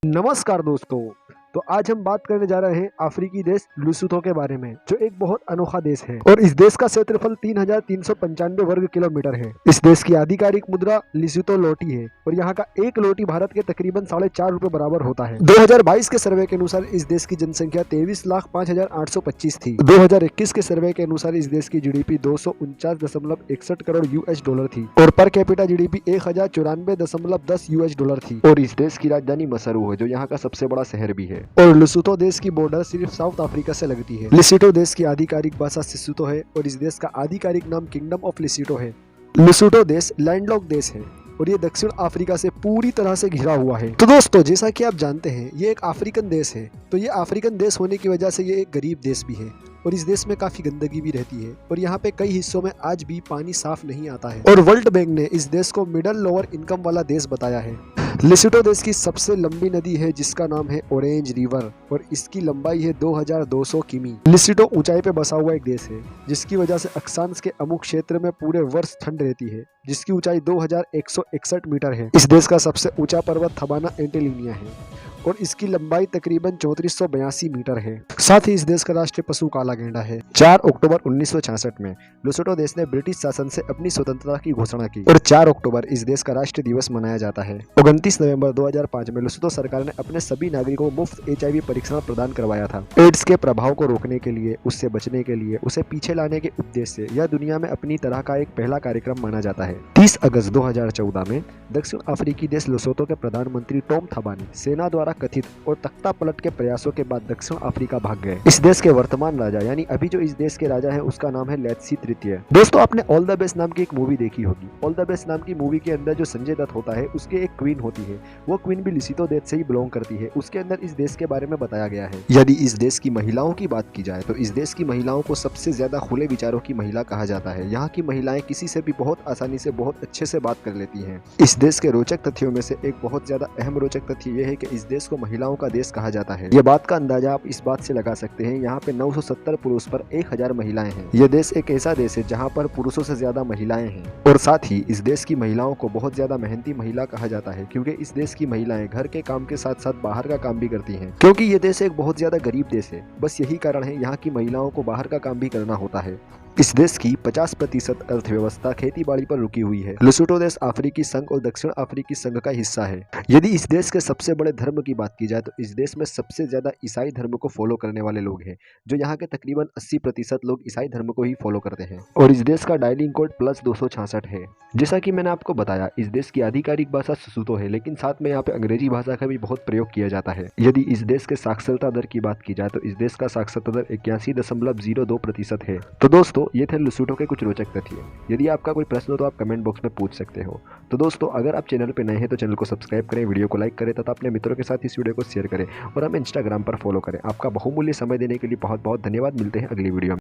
नमस्कार दोस्तों। तो आज हम बात करने जा रहे हैं अफ्रीकी देश लुसोथो के बारे में, जो एक बहुत अनोखा देश है और इस देश का क्षेत्रफल 3,395 वर्ग किलोमीटर है। इस देश की आधिकारिक मुद्रा लिसोथो लोटी है और यहाँ का एक लोटी भारत के तकरीबन 4.5 रुपए बराबर होता है। 2022 के सर्वे के अनुसार इस देश की जनसंख्या 23,05,825 थी। 2021 के सर्वे के अनुसार इस देश की जीडीपी 249.61 करोड़ यूएस डॉलर थी और per capita GDP 1,094.10 US dollar थी। और इस देश की राजधानी मसरू है, जो यहाँ का सबसे बड़ा शहर भी है। और लिसोथो देश की बॉर्डर सिर्फ साउथ अफ्रीका से लगती है। लिसोथो देश की आधिकारिक भाषा सिसोथो है और इस देश का आधिकारिक नाम किंगडम ऑफ लिसोथो है। लिसोथो देश लैंडलॉक देश है और ये दक्षिण अफ्रीका से पूरी तरह से घिरा हुआ है। तो दोस्तों, जैसा कि आप जानते हैं, ये एक अफ्रीकन देश है। तो ये अफ्रीकन देश होने की वजह से ये एक गरीब देश भी है और इस देश में काफी गंदगी भी रहती है और यहाँ पे कई हिस्सों में आज भी पानी साफ नहीं आता है। और वर्ल्ड बैंक ने इस देश को मिडल लोअर इनकम वाला देश बताया है। लिसोथो देश की सबसे लंबी नदी है जिसका नाम है ऑरेंज रिवर और इसकी लंबाई है 2200 किमी। लिसोथो ऊंचाई पे बसा हुआ एक देश है, जिसकी वजह से अक्षांश के अमुक क्षेत्र में पूरे वर्ष ठंड रहती है, जिसकी ऊंचाई 2161 मीटर है। इस देश का सबसे ऊंचा पर्वत थबाना एंटेलिनिया है और इसकी लंबाई तकरीबन 3482 मीटर है। साथ ही इस देश का राष्ट्रीय पशु काला गेंडा है। 4 अक्टूबर 1966 में लिसोथो देश ने ब्रिटिश शासन से अपनी स्वतंत्रता की घोषणा की और 4 अक्टूबर इस देश का राष्ट्रीय दिवस मनाया जाता है। 29 नवंबर 2005 में लिसोथो सरकार ने अपने सभी नागरिकों को मुफ्त HIV परीक्षण प्रदान करवाया था। एड्स के प्रभाव को रोकने के लिए, उससे बचने के लिए, उसे पीछे लाने के उद्देश्य से यह दुनिया में अपनी तरह का एक पहला कार्यक्रम माना जाता है। 30 अगस्त 2014 में दक्षिण अफ्रीकी देश लिसोथो के प्रधानमंत्री टॉम थबानी सेना द्वारा कथित और तख्ता पलट के प्रयासों के बाद दक्षिण अफ्रीका भाग गए। इस देश के वर्तमान राजा, यानी अभी जो इस देश के राजा हैं, उसका नाम है लेत्सी तृतीय। दोस्तों, आपने ऑल द बेस्ट नाम की एक मूवी देखी होगी। ऑल द बेस्ट नाम की मूवी के अंदर जो संजय दत्त होता है, उसके एक क्वीन होती है। वो क्वीन भी लिसोथो देश से ही बिलोंग करती है। उसके अंदर इस देश के बारे में बताया गया है। यदि इस देश की महिलाओं की बात की जाए तो इस देश की महिलाओं को सबसे ज्यादा खुले विचारों की महिला कहा जाता है। यहाँ की महिलाएं किसी से भी बहुत आसानी से, बहुत अच्छे से बात कर लेती हैं। इस देश के रोचक तथ्यों में से एक बहुत ज्यादा अहम रोचक तथ्य यह है कि इस देश को महिलाओं का देश कहा जाता है। यह बात का अंदाजा आप इस बात से लगा सकते हैं, यहाँ पे 970 पुरुष पर 1000 महिलाएं हैं। यह देश एक ऐसा देश है जहाँ पर पुरुषों से ज्यादा महिलाएं हैं। और साथ ही इस देश की महिलाओं को बहुत ज्यादा मेहनती महिला कहा जाता है, क्योंकि इस देश की महिलाएं घर के काम के साथ साथ बाहर का काम भी करती हैं। क्योंकि ये देश एक बहुत ज्यादा गरीब देश है, बस यही कारण है यहाँ की महिलाओं को बाहर का काम भी करना होता है। इस देश की 50% अर्थव्यवस्था खेती बाड़ी पर रुकी हुई है। लिसोथो देश अफ्रीकी संघ और दक्षिण अफ्रीकी संघ का हिस्सा है। यदि इस देश के सबसे बड़े धर्म की बात की जाए तो इस देश में सबसे ज्यादा ईसाई धर्म को फॉलो करने वाले लोग हैं, जो यहाँ के तकरीबन 80% लोग ईसाई धर्म को ही फॉलो करते हैं। और इस देश का डायलिंग कोड +266 है। जैसा कि मैंने आपको बताया, इस देश की आधिकारिक भाषा सिसोथो है, लेकिन साथ में यहाँ पे अंग्रेजी भाषा का भी बहुत प्रयोग किया जाता है। यदि इस देश के साक्षरता दर की बात की जाए तो इस देश का साक्षरता दर 81.02% है। तो दोस्तों, ये थे लिसोथो के कुछ रोचक तथ्य। यदि आपका कोई प्रश्न हो तो आप कमेंट बॉक्स में पूछ सकते हो। तो दोस्तों, अगर आप चैनल पे नए हैं तो चैनल को सब्सक्राइब करें, वीडियो को लाइक करें तथा अपने मित्रों के साथ इस वीडियो को शेयर करें और हमें इंस्टाग्राम पर फॉलो करें। आपका बहुमूल्य समय देने के लिए बहुत बहुत धन्यवाद। मिलते हैं अगली वीडियो में।